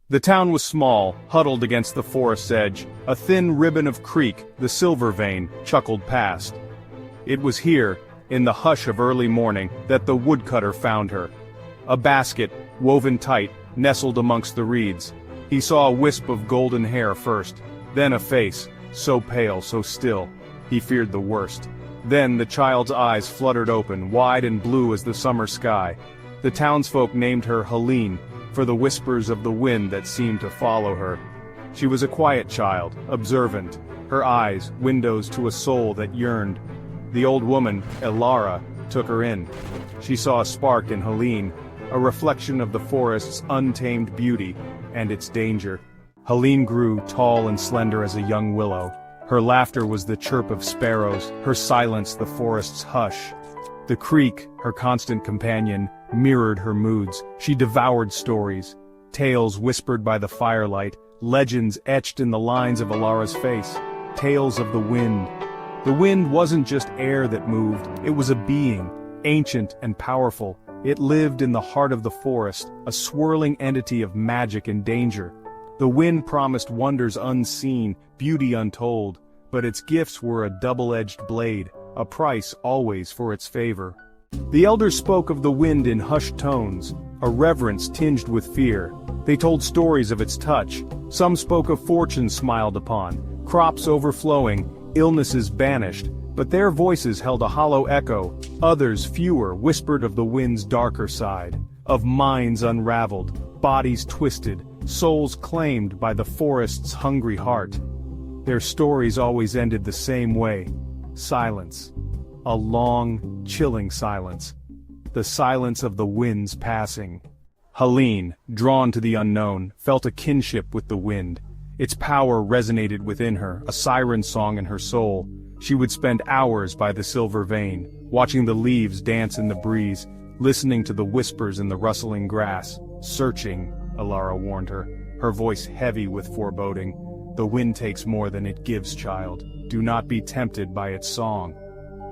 The town was small, huddled against the forest's edge. A thin ribbon of creek, the Silver Vein, chuckled past. It was here, in the hush of early morning, that the woodcutter found her. A basket, woven tight, nestled amongst the reeds. He saw a wisp of golden hair first, then a face, so pale, so still. He feared the worst. Then the child's eyes fluttered open, wide and blue as the summer sky. The townsfolk named her Halene, for the whispers of the wind that seemed to follow her. She was a quiet child, observant, her eyes windows to a soul that yearned. The old woman, Elara, took her in. She saw a spark in Halene, a reflection of the forest's untamed beauty and its danger. Halene grew tall and slender as a young willow. Her laughter was the chirp of sparrows, her silence the forest's hush. The creek, her constant companion, mirrored her moods. She devoured stories, tales whispered by the firelight, legends etched in the lines of Alara's face, tales of the wind. The wind wasn't just air that moved, it was a being, ancient and powerful. It lived in the heart of the forest, a swirling entity of magic and danger. The wind promised wonders unseen, beauty untold, but its gifts were a double-edged blade, a price always for its favor. The elders spoke of the wind in hushed tones, a reverence tinged with fear. They told stories of its touch. Some spoke of fortune smiled upon, crops overflowing, illnesses banished, but their voices held a hollow echo. Others, fewer, whispered of the wind's darker side, of minds unraveled, bodies twisted, souls claimed by the forest's hungry heart. Their stories always ended the same way: silence. A long, chilling silence. The silence of the wind's passing. Halene, drawn to the unknown, felt a kinship with the wind. Its power resonated within her, a siren song in her soul. She would spend hours by the Silver Vein, watching the leaves dance in the breeze, listening to the whispers in the rustling grass. Searching, Elara warned her, her voice heavy with foreboding. The wind takes more than it gives, child. Do not be tempted by its song.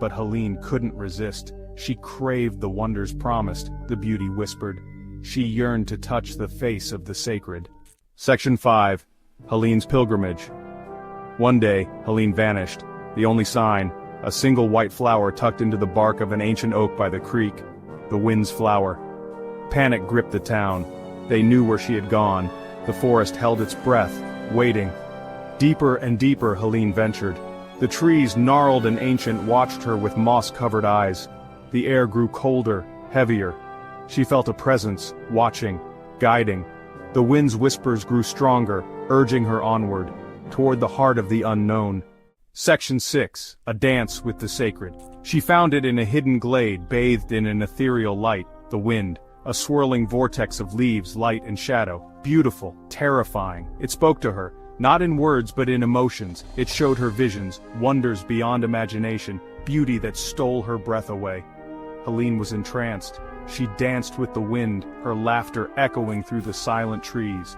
But Halene couldn't resist. She craved the wonders promised, the beauty whispered. She yearned to touch the face of the sacred. Section 5. Halene's Pilgrimage. One day, Halene vanished. The only sign, a single white flower tucked into the bark of an ancient oak by the creek. The wind's flower. Panic gripped the town. They knew where she had gone. The forest held its breath, waiting. Deeper and deeper Halene ventured. The trees, gnarled and ancient, watched her with moss-covered eyes. The air grew colder, heavier. She felt a presence, watching, guiding. The wind's whispers grew stronger, urging her onward, toward the heart of the unknown. Section 6. A Dance with the Sacred. She found it in a hidden glade, bathed in an ethereal light, the wind, a swirling vortex of leaves, light and shadow. Beautiful, terrifying. It spoke to her. Not in words but in emotions. It showed her visions, wonders beyond imagination, beauty that stole her breath away. Halene was entranced. She danced with the wind, her laughter echoing through the silent trees.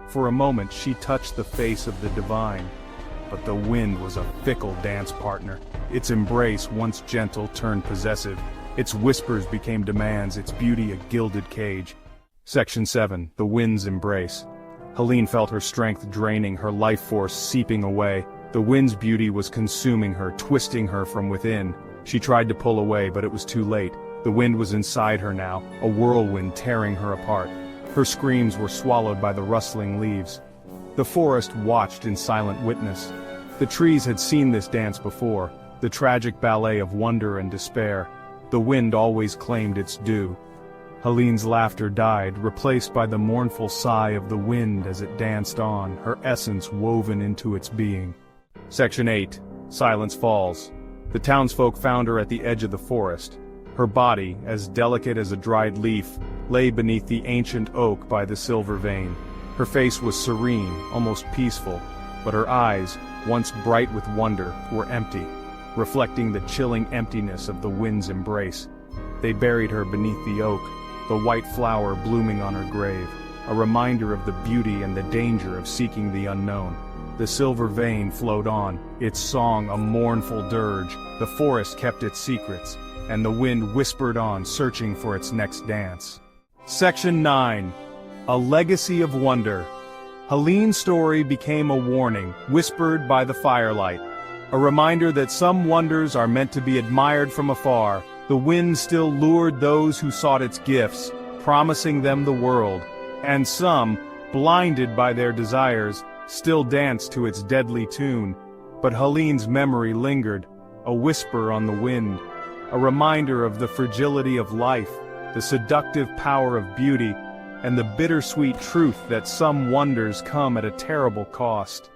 For a moment she touched the face of the divine. But the wind was a fickle dance partner. Its embrace, once gentle, turned possessive. Its whispers became demands, its beauty a gilded cage. Section 7. The Wind's Embrace. Halene felt her strength draining, her life force seeping away. The wind's beauty was consuming her, twisting her from within. She tried to pull away, but it was too late. The wind was inside her now, a whirlwind tearing her apart. Her screams were swallowed by the rustling leaves. The forest watched in silent witness. The trees had seen this dance before, the tragic ballet of wonder and despair. The wind always claimed its due. Halene's laughter died, replaced by the mournful sigh of the wind as it danced on, her essence woven into its being. Section 8. Silence Falls. The townsfolk found her at the edge of the forest. Her body, as delicate as a dried leaf, lay beneath the ancient oak by the Silver Vein. Her face was serene, almost peaceful, but her eyes, once bright with wonder, were empty, reflecting the chilling emptiness of the wind's embrace. They buried her beneath the oak, the white flower blooming on her grave, a reminder of the beauty and the danger of seeking the unknown. The Silver Vein flowed on, its song a mournful dirge. The forest kept its secrets, and the wind whispered on, searching for its next dance. Section 9. A Legacy of Wonder. Helene's story became a warning, whispered by the firelight. A reminder that some wonders are meant to be admired from afar. The wind still lured those who sought its gifts, promising them the world. And some, blinded by their desires, still danced to its deadly tune. But Helene's memory lingered, a whisper on the wind, a reminder of the fragility of life, the seductive power of beauty, and the bittersweet truth that some wonders come at a terrible cost.